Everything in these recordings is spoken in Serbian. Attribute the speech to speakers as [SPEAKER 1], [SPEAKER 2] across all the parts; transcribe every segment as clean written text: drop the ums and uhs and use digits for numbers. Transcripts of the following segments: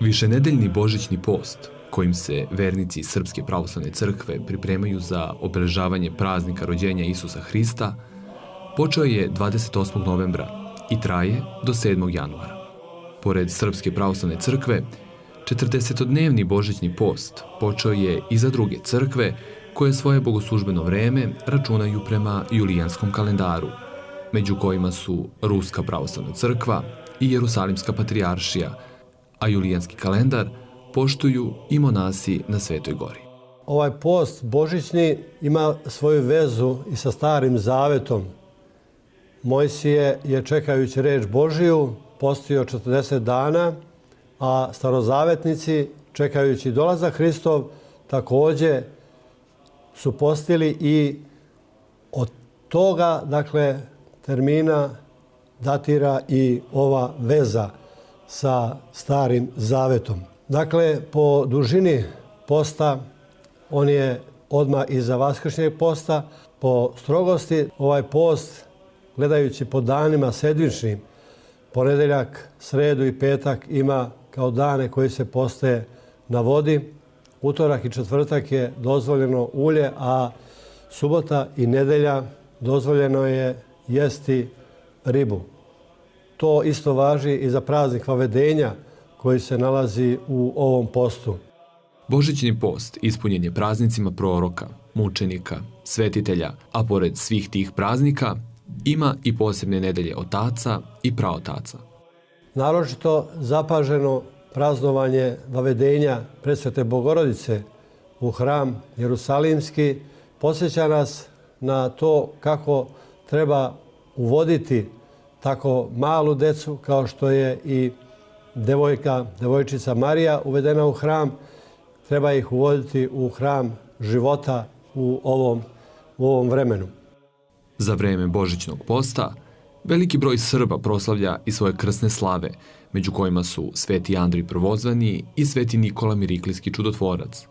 [SPEAKER 1] Višenedeljni božićni post, kojim se vernici Srpske pravoslavne crkve pripremaju za obeležavanje praznika rođenja Isusa Hrista, počeo je 28. novembra i traje do 7. januara. Pored Srpske pravoslavne crkve, 40-dnevni božićni post počeo je i za druge crkve koje svoje bogoslužbeno vreme računaju prema julijanskom kalendaru, među kojima su Ruska pravoslavna crkva i Jerusalimska patrijaršija, a julijanski kalendar poštuju i monasi na Svetoj gori.
[SPEAKER 2] Ovaj post božićni ima svoju vezu i sa Starim Zavetom. Mojsije je, čekajući reč Božiju, postio 40 dana, a starozavetnici, čekajući dolazak Hristov, također su postili i od toga, termina datira i ova veza sa Starim Zavetom. Po dužini posta, on je odmah iza Vaskršnjeg posta. Po strogosti, ovaj post, gledajući po danima sedmičnim, ponedeljak, sredu i petak ima kao dane koji se poste na vodi. Utorak i četvrtak je dozvoljeno ulje, a subota i nedelja dozvoljeno je jesti ribu. To isto važi i za praznik Vavedenja koji se nalazi u ovom postu.
[SPEAKER 1] Božićni post ispunjen je praznicima proroka, mučenika, svetitelja, a pored svih tih praznika ima i posebne nedelje otaca i praotaca.
[SPEAKER 2] Naročito zapaženo praznovanje Vavedenja Presvete Bogorodice u hram Jerusalimski podsjeća nas na to kako treba uvoditi tako malu decu kao što je i devojčica Marija uvedena u hram. Treba ih uvoditi u hram života u ovom vremenu.
[SPEAKER 1] Za vreme božićnog posta veliki broj Srba proslavlja i svoje krsne slave, među kojima su Sveti Andrij Prvozvani i Sveti Nikola Miriklijski čudotvorac.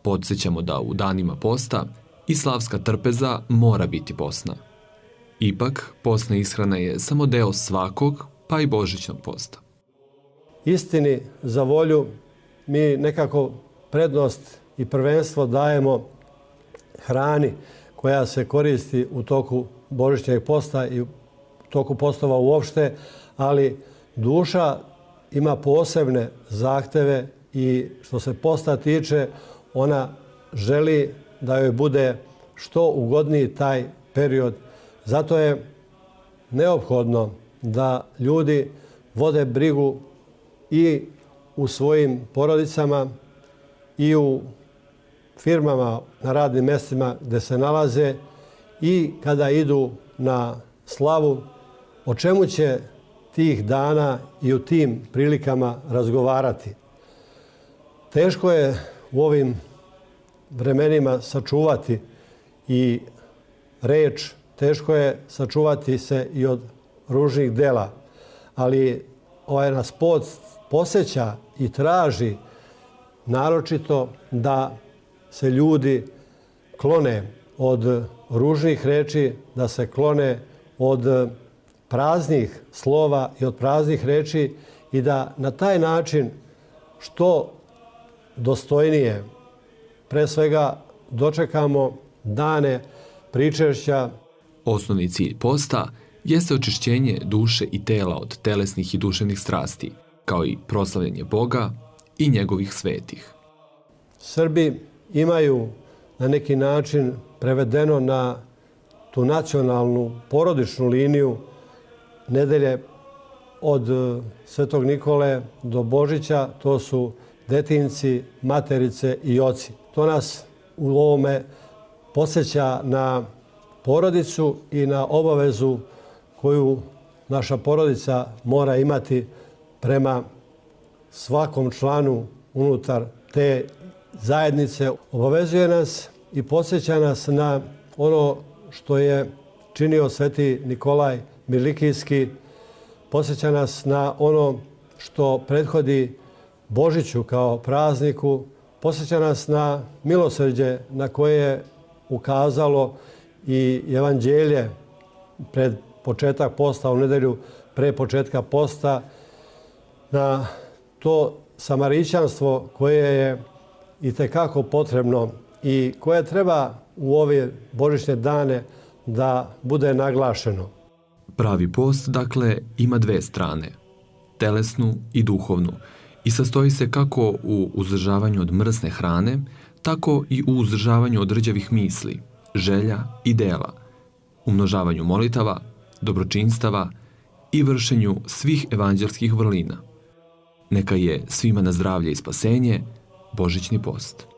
[SPEAKER 1] Podsjećamo da u danima posta i slavska trpeza mora biti posna. Ipak, postna ishrana je samo deo svakog, pa i božićnog posta.
[SPEAKER 2] Istini za volju, mi nekako prednost i prvenstvo dajemo hrani koja se koristi u toku božićnjeg posta i u toku postova uopšte, ali duša ima posebne zahteve i što se posta tiče, ona želi da joj bude što ugodniji taj period. Zato je neophodno da ljudi vode brigu i u svojim porodicama i u firmama na radnim mjestima gdje se nalaze i kada idu na slavu, o čemu će tih dana i u tim prilikama razgovarati. Teško je u ovim vremenima sačuvati i reč, teško je sačuvati se i od ružnih dela, ali ovaj nas podsjeća i traži naročito da se ljudi klone od ružnih reči, da se klone od praznih slova i od praznih reči i da na taj način što dostojnije pre svega dočekamo dane pričešća.
[SPEAKER 1] Osnovni cilj posta jeste očišćenje duše i tela od telesnih i duševnih strasti, kao i proslavljanje Boga i njegovih svetih.
[SPEAKER 2] Srbi imaju na neki način prevedeno na tu nacionalnu porodičnu liniju nedelje od Svetog Nikole do Božića, to su detinci, materice i oci. To nas u ovome podsjeća na porodicu i na obavezu koju naša porodica mora imati prema svakom članu unutar te zajednice. Obavezuje nas i podsjeća nas na ono što je činio Sveti Nikolaj Miriklijski, podsjeća nas na ono što prethodi Božiću kao prazniku, podsjeća nas na milosrđe na koje je ukazalo i evanđelje pred početak posta, u nedelju pre početka posta, na to samarićanstvo koje je itekako potrebno i koje treba u ove božićne dane da bude naglašeno.
[SPEAKER 1] Pravi post, dakle, ima dve strane, telesnu i duhovnu, i sastoji se kako u uzdržavanju od mrsne hrane, tako i u uzdržavanju od rđavih misli, želja i dela, umnožavanju molitava, dobročinstava i vršenju svih evanđelskih vrlina. Neka je svima na zdravlje i spasenje Božićni post.